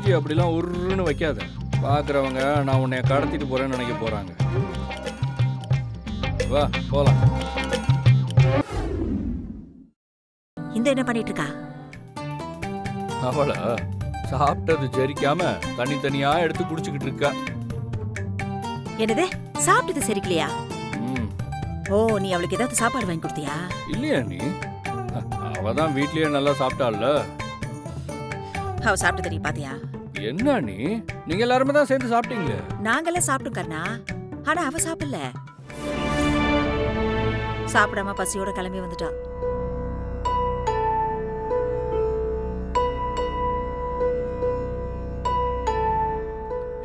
மூஞ்சி அப்படிலாம் உருன்னு வைக்காத. பார்க்குறவங்க நான் உன்னை கடத்திட்டு போறேன்னு நினைக்க போறாங்க. வா போலாம். இந்த என்ன பண்ணிட்டு இருக்கா? அவளா சாப்பிட்டது ஜெரிக்காம தனித்தனியா எடுத்து குடிச்சுக்கிட்டு இருக்கா. என்னது சாப்பிட்டது சரிக்கலையா? ம். ஓ, நீ அவளுக்கு ஏதாவது சாப்பாடு வாங்கி கொடுத்தியா? இல்லையா நீ? அவ தான் வீட்லயே நல்லா சாப்பிட்டாள்ல. அவ சாப்பிட்டது நீ பாத்தியா? என்ன நீங்க எல்லாருமே தான் சேர்ந்து சாப்பிட்டீங்களே. நாங்கெல்லாம் சாப்பிட்டோம் கர்ணா, ஆனா அவ சாப்பிடல. சாப்பிடாம பசியோட கிளம்பி வந்துட்டா.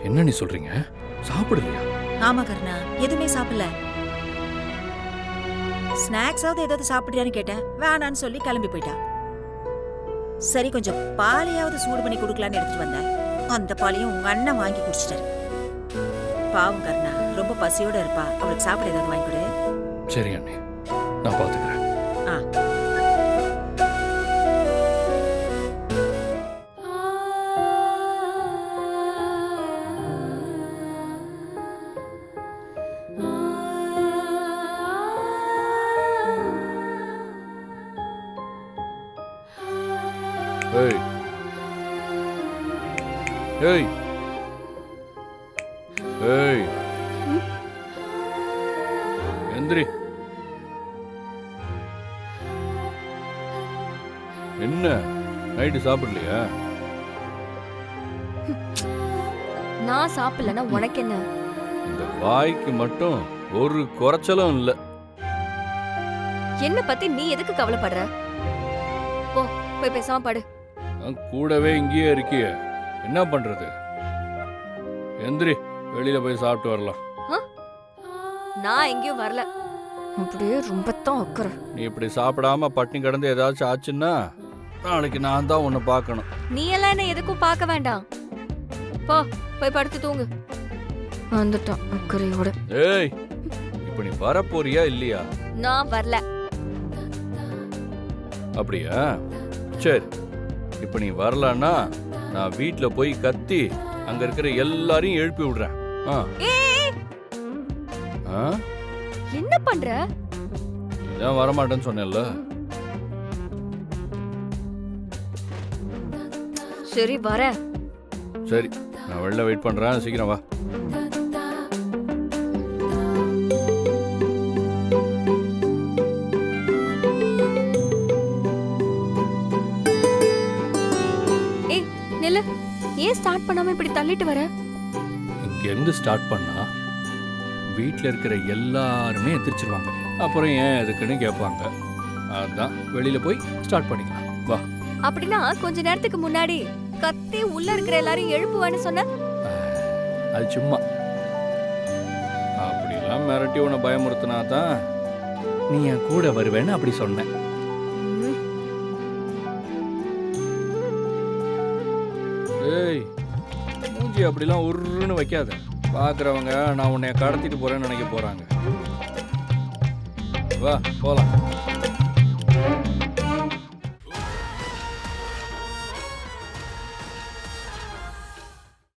என்ன நீ சொல்றீங்க? சாப்பிடலையா? ஆமா கர்ணா, எதுவுமே சாப்பிடல. ஸ்நாக்ஸாவது ஏதாவது சாப்பிடுறியான்னு கேட்டேன், வேணான்னு சொல்லி கிளம்பி போயிட்டா. சரி, கொஞ்சம் பாலையாவது சூடு பண்ணி கொடுக்கலான்னு எடுத்துட்டு வந்தேன். அந்த பாலையும் உங்க அண்ணன் வாங்கி குடிச்சிட்டாரு. பாவம் கர்ணா, ரொம்ப பசியோட இருப்பா. அவளுக்கு சாப்பிட ஏதாவது வாங்கி கொடு. சரி அண்ணே, நான் பாத்துக்கிறேன். ஏய் ஏய் ஏய், எந்திரி. என்ன நைட்டு சாப்பிடலையா? நான் சாப்பிடலன்னா உனக்கு என்ன? இந்த வாய்க்கு மட்டும் ஒரு குறைச்சலும் இல்ல. என்ன பத்தி நீ எதுக்கு கவலைப்படுற? போ, போய் பேசாம படு. கூடவே இங்கேயே இருக்கிய, என்ன பண்றது? எந்திரி, வெளியில போய் சாப்பிட்டு வரலாம். நான் எங்கேயும் வரல. அப்படியே ரொம்ப தான் உக்கற. நீ இப்படி சாப்பிடாம பட்டினி கிடந்து ஏதாச்சும் ஆச்சுன்னா நாளைக்கு நான் தான் உன்னை பார்க்கணும். நீ எல்லாம் என்ன எதுக்கும் பார்க்க வேண்டாம். போ, போய் படுத்து தூங்கு. வந்துட்டான் உக்கரையோட. ஏய், இப்ப நீ வரப்போறியா இல்லையா? நான் வரல. அப்படியா? சரி, இப்ப நீ வரலன்னா நான் வீட்டுல போய் கத்தி அங்க இருக்கிற எல்லாரையும் எழுப்பி விடுறேன். என்ன பண்ற? இதான் வரமாட்டேன்னு சொன்னேன்ல. சரி வர. சரி, நான் வெளில வெயிட் பண்றேன், சீக்கிரம் வா. ஏன் ஸ்டார்ட் பண்ணாம இப்படி தள்ளிட்டு வர? இங்க இருந்து ஸ்டார்ட் பண்ணா வீட்ல இருக்கிற எல்லாருமே எந்திரிச்சிருவாங்க. அப்புறம் ஏன் எதுக்குன்னு கேட்பாங்க. அதான் வெளியில போய் ஸ்டார்ட் பண்ணிக்கலாம். வா. அப்படின்னா கொஞ்ச நேரத்துக்கு முன்னாடி கத்தி உள்ள இருக்கிற எல்லாரையும் எழுப்புவான்னு சொன்ன. அது சும்மா அப்படிலாம் மிரட்டி உன்னை பயமுறுத்தினா தான் நீ என் கூட வருவேன்னு அப்படி சொன்ன. ஏய், மூஞ்சி அப்படிலாம் உருன்னு வைக்காத. பார்க்குறவங்க நான் உன்னை கடத்திட்டு போறேன்னு நினைக்க போறாங்க. வா போலாம்.